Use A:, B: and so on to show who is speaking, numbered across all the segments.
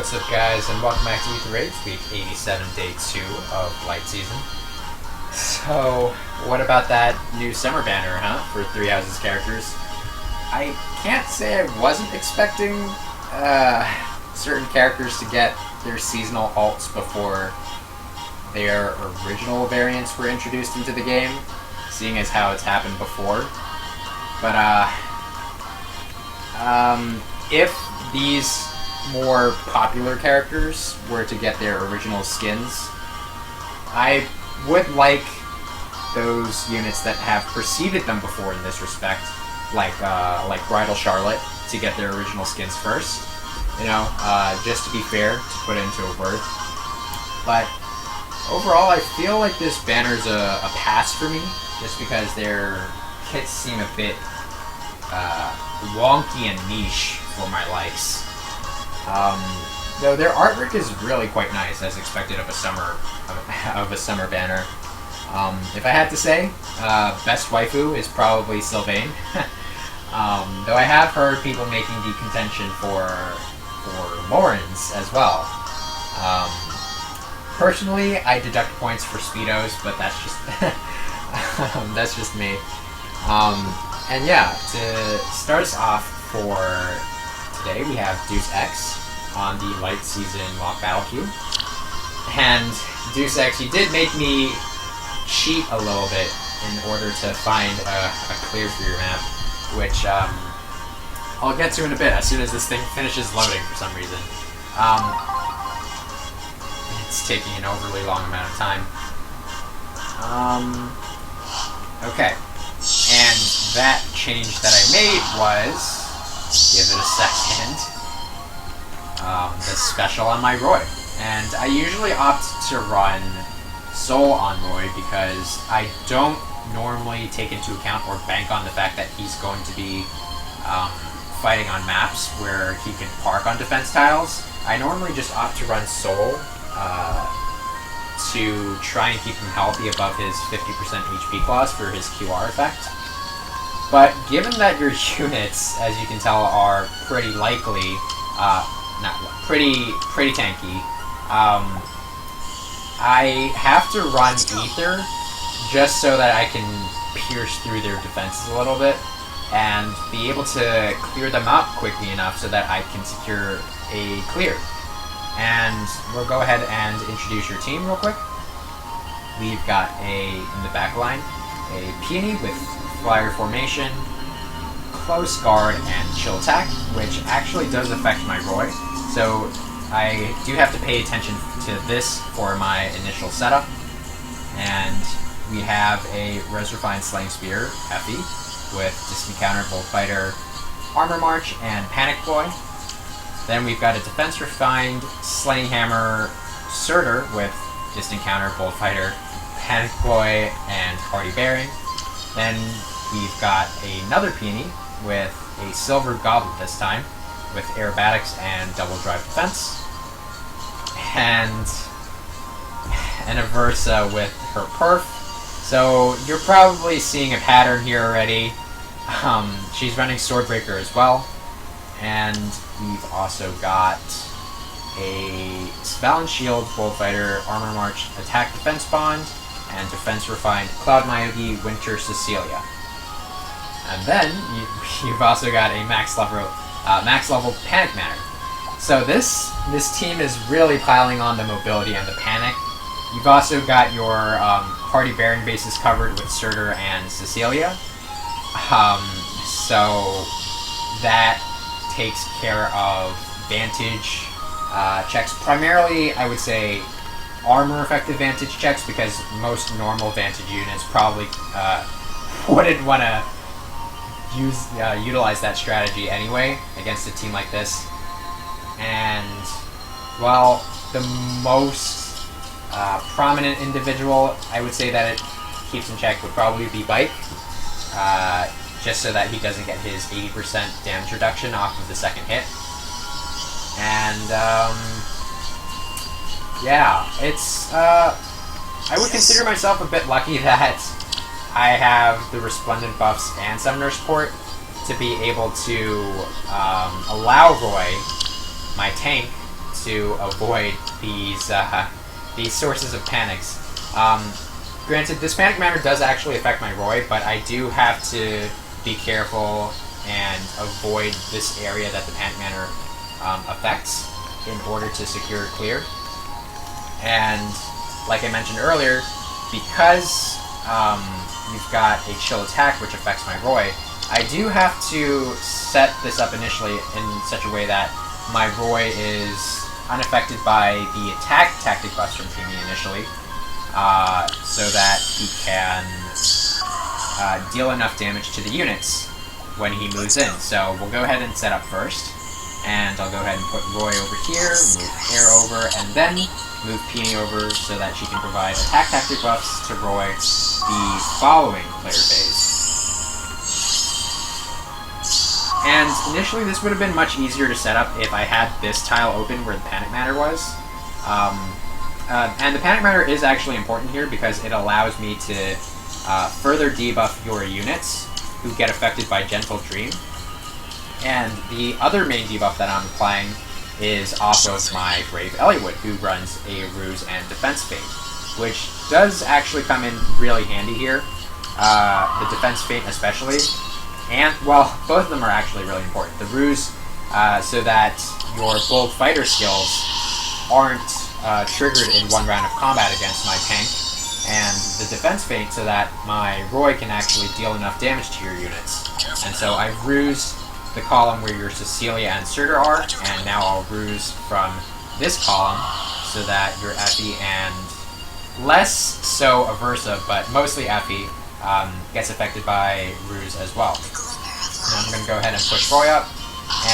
A: What's up, guys, and welcome back to Aether Rage, week 87, day 2 of Light Season. So, what about that new summer banner, huh, for Three Houses characters? I can't say I wasn't expecting certain characters to get their seasonal alts before their original variants were introduced into the game, seeing as how it's happened before. But, if these more popular characters were to get their original skins, I would like those units that have preceded them before in this respect, like Bridal Charlotte, to get their original skins first. You know, just to be fair, to put into a word. But overall, I feel like this banner's a pass for me, just because their kits seem a bit wonky and niche for my likes. Though their artwork is really quite nice, as expected of a summer banner. If I had to say, best waifu is probably Sylvain. Though I have heard people making the contention for Lauren's as well. Personally, I deduct points for Speedos, but that's just that's just me. And yeah, to start us off for today, we have Deus Ex on the Light Season Lock Battle Queue. And Deus Ex, you did make me cheat a little bit in order to find a clear for your map, which I'll get to in a bit as soon as this thing finishes loading for some reason. It's taking an overly long amount of time. Okay. And that change that I made was, give it a second, the special on my Roy. And I usually opt to run Soul on Roy because I don't normally take into account or bank on the fact that he's going to be fighting on maps where he can park on defense tiles. I normally just opt to run Soul to try and keep him healthy above his 50% HP clause for his QR effect. But given that your units, as you can tell, are pretty likely, pretty tanky, I have to run Aether just so that I can pierce through their defenses a little bit and be able to clear them up quickly enough so that I can secure a clear. And we'll go ahead and introduce your team real quick. We've got in the back line, a Peony with Flyer Formation, Close Guard, and Chill Attack, which actually does affect my Roy. So I do have to pay attention to this for my initial setup. And we have a Res Refined Slaying Spear, FE, with Distant Counter, Bullfighter, Armor March, and Panic Boy. Then we've got a Defense Refined Slaying Hammer Surtur with Distant Counter, Bullfighter, Panic Boy, and Hardy Bearing. Then we've got another Peony with a Silver Goblet this time, with Aerobatics and Double Drive Defense. And a Versa with her Perf. So you're probably seeing a pattern here already. She's running Swordbreaker as well. And we've also got a Spell and Shield, Bullfighter, Armor March, Attack Defense Bond, and Defense Refined Cloud Myogi, Winter Cecilia. And then you've also got a max level Panic Manner. So this team is really piling on the mobility and the panic. You've also got your Hardy Bearing bases covered with Surtur and Cecilia. So that takes care of Vantage checks. Primarily, I would say armor effective Vantage checks, because most normal Vantage units probably wouldn't want to utilize that strategy anyway against a team like this. And, well, the most prominent individual I would say that it keeps in check would probably be Bike, just so that he doesn't get his 80% damage reduction off of the second hit. And, yeah, it's, I would consider myself a bit lucky that I have the Resplendent buffs and Summoner support to be able to allow Roy, my tank, to avoid these sources of panics. Granted, this panic matter does actually affect my Roy, but I do have to be careful and avoid this area that the panic matter affects in order to secure clear. And like I mentioned earlier, because you've got a chill attack which affects my Roy, I do have to set this up initially in such a way that my Roy is unaffected by the attack tactic buffs from Peony initially, so that he can deal enough damage to the units when he moves in. So we'll go ahead and set up first, and I'll go ahead and put Roy over here, move Air over, and then move Peony over so that she can provide attack tactic buffs to Roy the following player phase. And initially this would have been much easier to set up if I had this tile open where the panic matter was. And the panic matter is actually important here because it allows me to further debuff your units who get affected by Gentle Dream. And the other main debuff that I'm applying is off of my Brave Eliwood, who runs a Ruse and Defense Feint, which does actually come in really handy here. The Defense Feint especially. And, well, both of them are actually really important. The Ruse, so that your bold fighter skills aren't triggered in one round of combat against my tank, and the Defense Feint so that my Roy can actually deal enough damage to your units. And so I've Rused the column where your Cecilia and Surtur are, and now I'll Ruse from this column so that your Effie and less so Aversa, but mostly Effie, gets affected by Ruse as well. And I'm going to go ahead and push Roy up,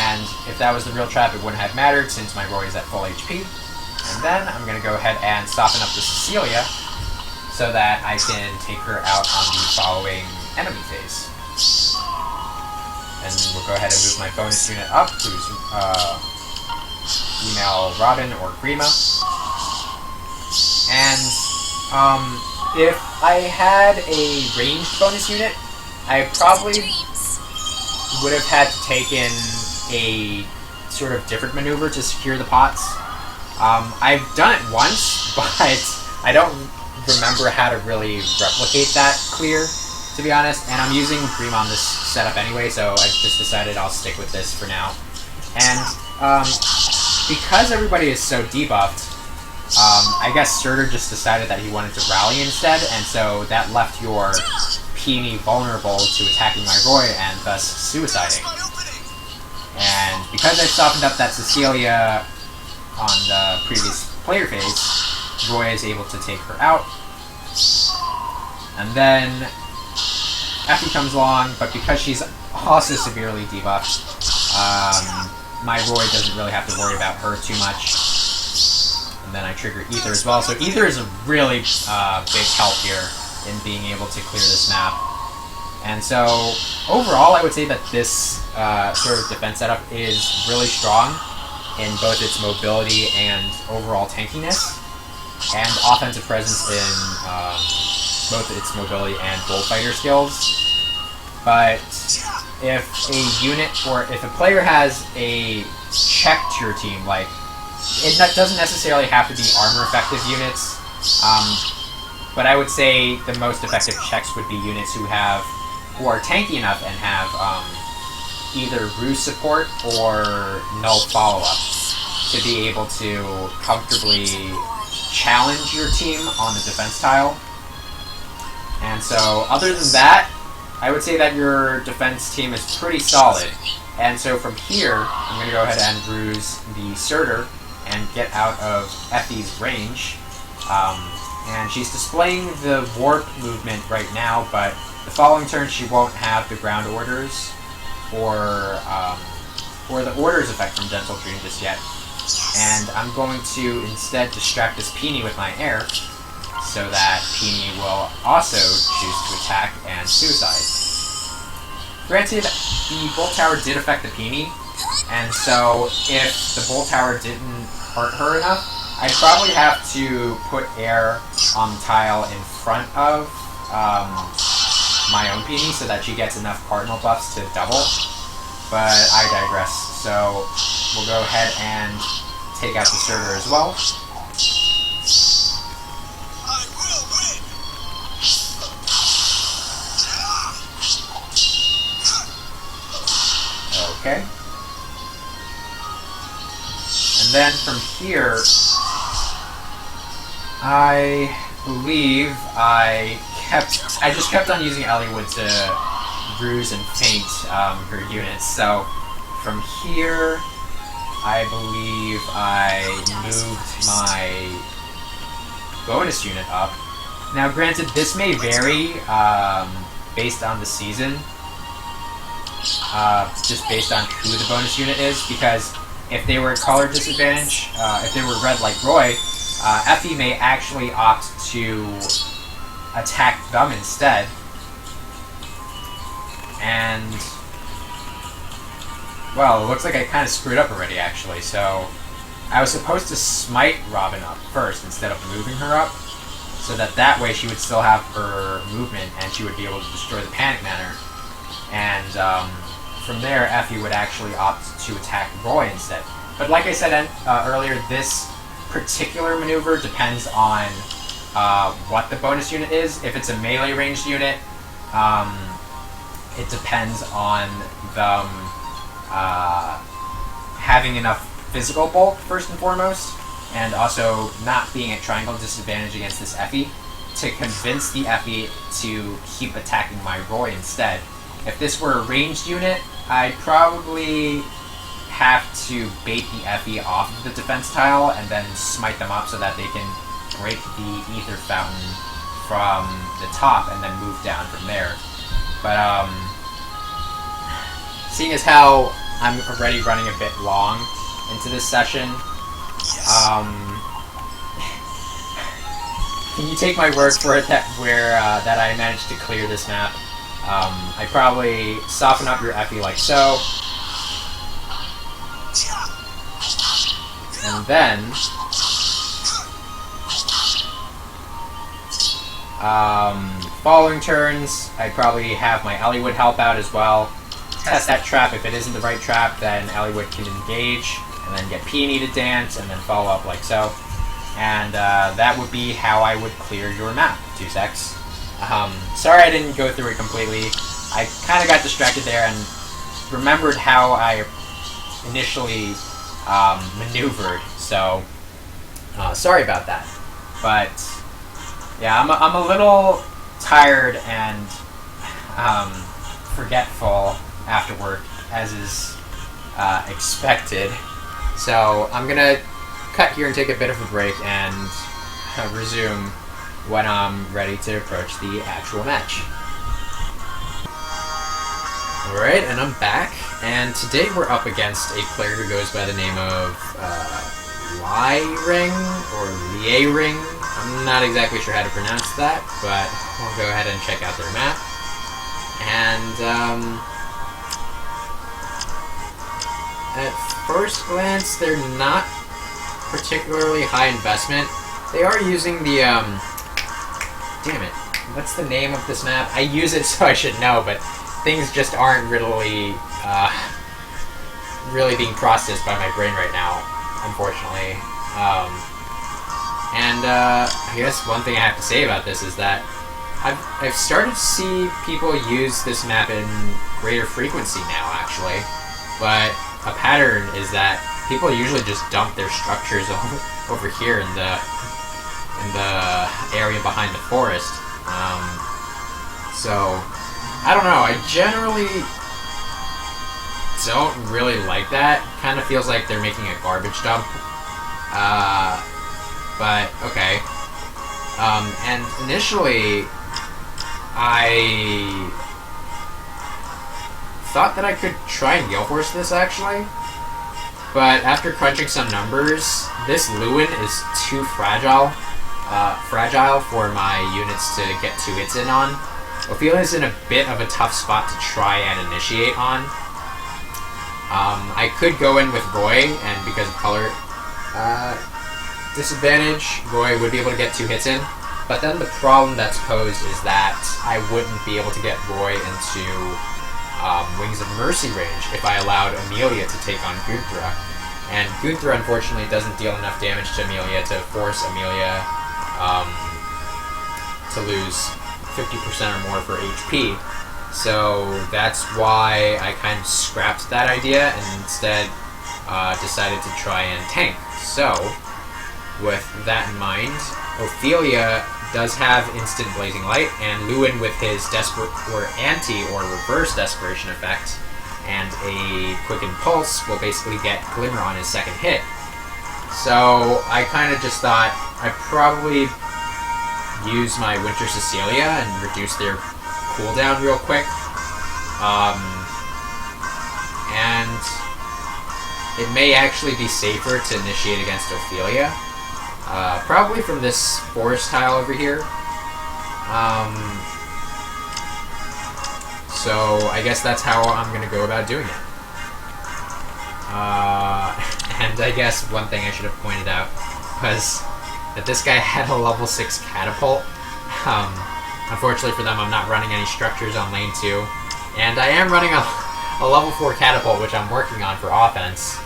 A: and if that was the real trap, it wouldn't have mattered since my Roy is at full HP. And then I'm going to go ahead and soften up the Cecilia so that I can take her out on the following enemy phase. And we'll go ahead and move my bonus unit up, who's female Rodden or Grima. And if I had a ranged bonus unit, I probably would have had to take in a sort of different maneuver to secure the pots. I've done it once, but I don't remember how to really replicate that clear, to be honest, and I'm using Brami on this setup anyway, so I've just decided I'll stick with this for now. And because everybody is so debuffed, I guess Surtur just decided that he wanted to rally instead, and so that left your Peony vulnerable to attacking my Roy and thus suiciding. And because I softened up that Cecilia on the previous player phase, Roy is able to take her out. And then Effie comes along, but because she's also severely debuffed, my Roy doesn't really have to worry about her too much. And then I trigger Aether as well. So Aether is a really big help here in being able to clear this map. And so overall, I would say that this sort of defense setup is really strong in both its mobility and overall tankiness, and offensive presence in both its mobility and bullfighter skills. But if a unit, or if a player has a check to your team, like, it doesn't necessarily have to be armor-effective units, but I would say the most effective checks would be units who are tanky enough and have either Ruse support or null follow-up to be able to comfortably challenge your team on the defense tile. And so, other than that, I would say that your defense team is pretty solid. And so from here, I'm going to go ahead and Ruse the Surtur and get out of Effie's range. And she's displaying the warp movement right now, but the following turn she won't have the ground orders or the orders effect from Gentle Dream just yet. And I'm going to instead distract this Peony with my air, so that Peony will also choose to attack and suicide. Granted, the Bolt Tower did affect the Peony, and so if the Bolt Tower didn't hurt her enough, I'd probably have to put air on the tile in front of my own Peony so that she gets enough cardinal buffs to double, but I digress. So we'll go ahead and take out the Surtur as well. Okay. And then from here, I believe I just kept on using Eliwood to ruse and feint her units. So from here, I believe I moved my bonus unit up. Now granted, this may vary based on the season, just based on who the bonus unit is, because if they were color disadvantage, if they were red like Roy, FE may actually opt to attack them instead. And, well, it looks like I kind of screwed up already, actually. So I was supposed to smite Robin up first instead of moving her up, so that way she would still have her movement and she would be able to destroy the Panic Manor. And from there, FE would actually opt to attack Roy instead. But like I said earlier, this particular maneuver depends on what the bonus unit is. If it's a melee ranged unit, it depends on them having enough physical bulk, first and foremost, and also not being at triangle disadvantage against this FE to convince the FE to keep attacking my Roy instead. If this were a ranged unit, I'd probably have to bait the FE off of the defense tile and then smite them up so that they can break the Aether fountain from the top and then move down from there. But seeing as how I'm already running a bit long into this session, can you take my word for it that I managed to clear this map? I probably soften up your FE like so. And then following turns, I'd probably have my Eliwood help out as well. Test that trap. If it isn't the right trap, then Eliwood can engage, and then get Peony to dance, and then follow up like so. And that would be how I would clear your map, 2 secs. Sorry I didn't go through it completely. I kind of got distracted there and remembered how I initially maneuvered, so sorry about that. But yeah, I'm a little tired and forgetful after work, as is expected. So I'm gonna cut here and take a bit of a break and resume when I'm ready to approach the actual match. Alright, and I'm back, and today we're up against a player who goes by the name of Ring or Ring. I'm not exactly sure how to pronounce that, but we'll go ahead and check out their map. And at first glance, they're not particularly high investment. They are using the damn it, what's the name of this map? I use it so I should know, but things just aren't really being processed by my brain right now, unfortunately. I guess one thing I have to say about this is that I've started to see people use this map in greater frequency now, actually. But a pattern is that people usually just dump their structures over here in the area behind the forest. So I don't know. I generally don't really like that. Kind of feels like they're making a garbage dump. But okay. And initially, I thought that I could try and Gale Force this, actually. But after crunching some numbers, this Lewin is too fragile for my units to get 2 hits in on. Ophelia is in a bit of a tough spot to try and initiate on. I could go in with Roy, and because of color disadvantage, Roy would be able to get 2 hits in. But then the problem that's posed is that I wouldn't be able to get Roy into Wings of Mercy range if I allowed Amelia to take on Gudra. And Gunther, unfortunately, doesn't deal enough damage to Amelia to force Amelia to lose 50% or more for HP. So that's why I kind of scrapped that idea and instead decided to try and tank. So, with that in mind, Ophelia does have instant Blazing Light, and Lyn with his reverse Desperation effect and a Quicken Pulse will basically get Glimmer on his second hit. So I kind of just thought I'd probably use my Winter Cecilia and reduce their cooldown real quick. And it may actually be safer to initiate against Ophelia. Probably from this forest tile over here. So I guess that's how I'm going to go about doing it. And I guess one thing I should have pointed out was that this guy had a level 6 catapult. Unfortunately for them, I'm not running any structures on lane 2. And I am running a level 4 catapult, which I'm working on for offense.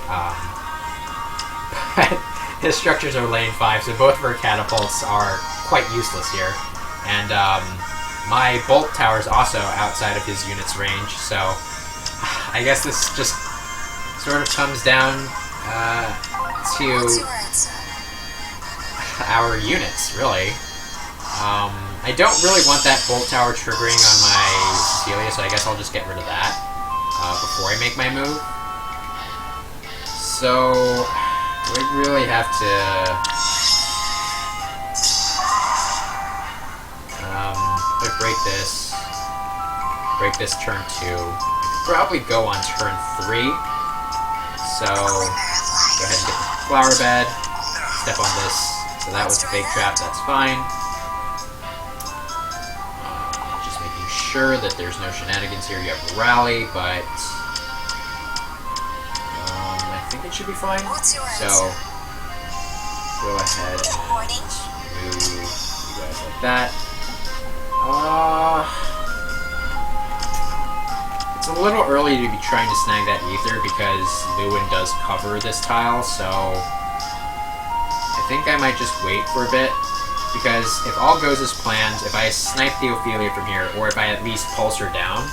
A: But his structures are lane 5, so both of our catapults are quite useless here. And my bolt tower is also outside of his unit's range, so I guess this just sort of comes down to our units, really. I don't really want that bolt tower triggering on my Cecilia, so I guess I'll just get rid of that before I make my move. So we really have to break this turn 2. Probably go on turn 3. So go ahead and get the flower bed. Step on this. So that was a big trap. That's fine. Just making sure that there's no shenanigans here. You have a rally, but I think it should be fine. So go ahead and move you guys like that. It's a little early to be trying to snag that Aether because Lyn does cover this tile, so I think I might just wait for a bit, because if all goes as planned, if I snipe the Ophelia from here, or if I at least pulse her down,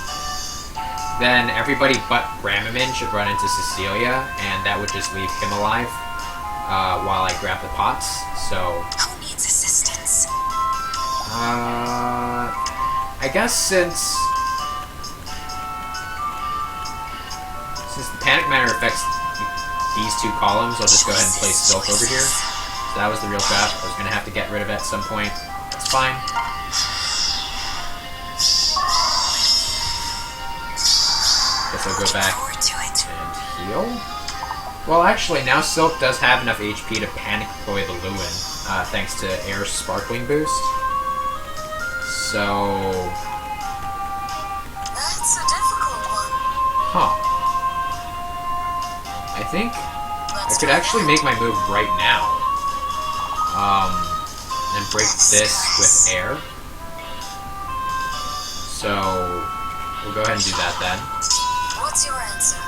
A: then everybody but Bramimond should run into Cecilia, and that would just leave him alive while I grab the pots, so
B: who needs assistance?
A: I guess since the Panic Matter affects these two columns, I'll just go ahead and place Seliph over here. So that was the real trap. I was going to have to get rid of it at some point. That's fine. Guess I'll go back and heal. Well, actually, now Silk does have enough HP to panic deploy the Lyn, thanks to Air's Sparkling boost. So
B: That's a difficult one.
A: huh. I think I could actually make my move right now. And break this with air. So we'll go ahead and do that then.
B: What's your answer?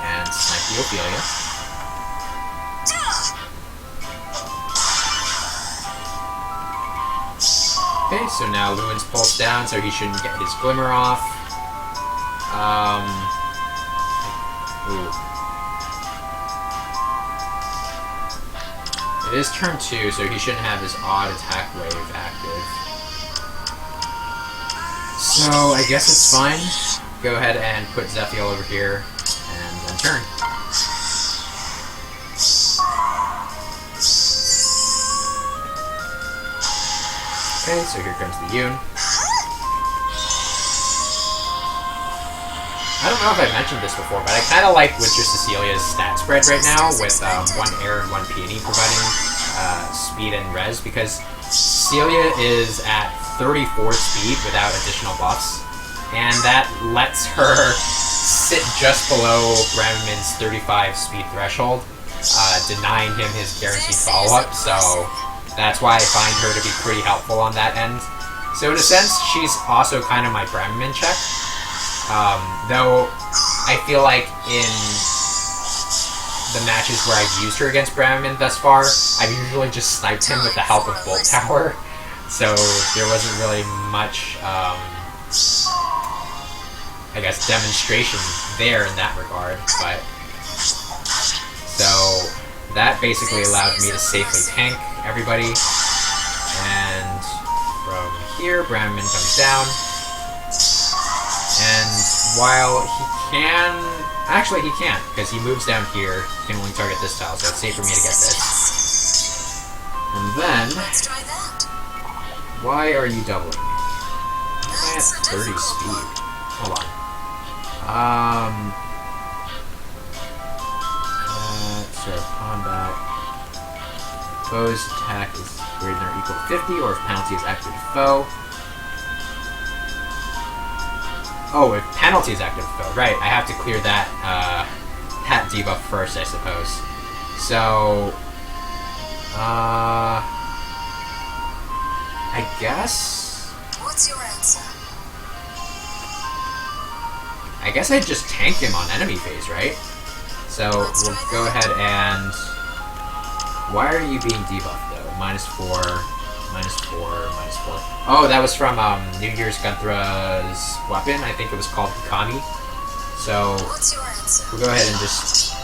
A: And snipe the Ophelia. Okay, so now Lyn's pulse down, so he shouldn't get his glimmer off. Ooh. It is turn 2, so he shouldn't have his odd attack wave active. So I guess it's fine. Go ahead and put Zephiel over here, and then turn. Okay, so here comes the Yoon. I don't know if I mentioned this before, but I kind of like Winter Cecilia's stat spread right now, with 1 air and 1 peony providing speed and res, because Cecilia is at 34 speed without additional buffs, and that lets her sit just below Bramimond's 35 speed threshold, denying him his guaranteed follow-up, so that's why I find her to be pretty helpful on that end. So in a sense, she's also kind of my Bramimond check. Though I feel like in the matches where I've used her against Bramimond thus far, I've usually just sniped him with the help of Bolt Tower, so there wasn't really much, I guess, demonstration there in that regard, but... So, that basically allowed me to safely tank everybody, and from here, Bramimond comes down, and while he can... Actually, he can't, because he moves down here, he can only target this tile, so it's safe for me to get this. And then... Why are you doubling? I'm at 30 speed. Hold on. Sort of combat. Foe's attack is greater than or equal to 50, or if penalty is active to foe. Oh, if penalty is active to foe, right? I have to clear that that debuff first, I suppose. So, I guess.
B: What's your answer?
A: I guess I'd just tank him on enemy phase, right? So we'll go ahead and... Why are you being debuffed, though? -4, -4, -4. Oh, that was from New Year's Gunthra's weapon. I think it was called Hikami. So we'll go ahead and just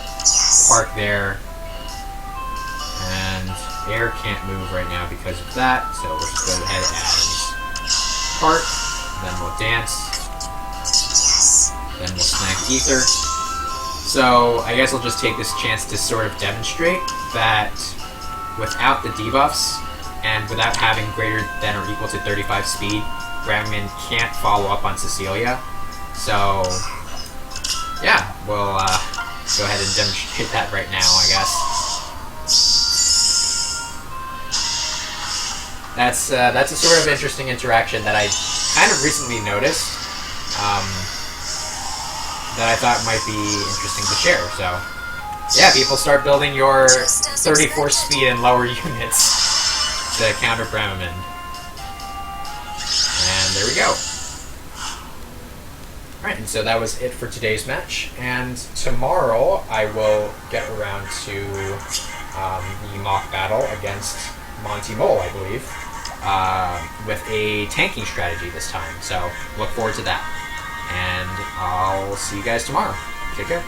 A: park there. And air can't move right now because of that. So we'll just go ahead and park. Then we'll dance. Then we'll snag Aether. So, I guess I'll just take this chance to sort of demonstrate that without the debuffs, and without having greater than or equal to 35 speed, Bramimond can't follow up on Cecilia. So, yeah, we'll go ahead and demonstrate that right now, I guess. That's a sort of interesting interaction that I kind of recently noticed. That I thought might be interesting to share, so... Yeah, people start building your 34 speed and lower units to counter Bramimond. And there we go. Alright, and so that was it for today's match, and tomorrow I will get around to the mock battle against Monty Mole, I believe, with a tanking strategy this time, so look forward to that. And I'll see you guys tomorrow. Take care.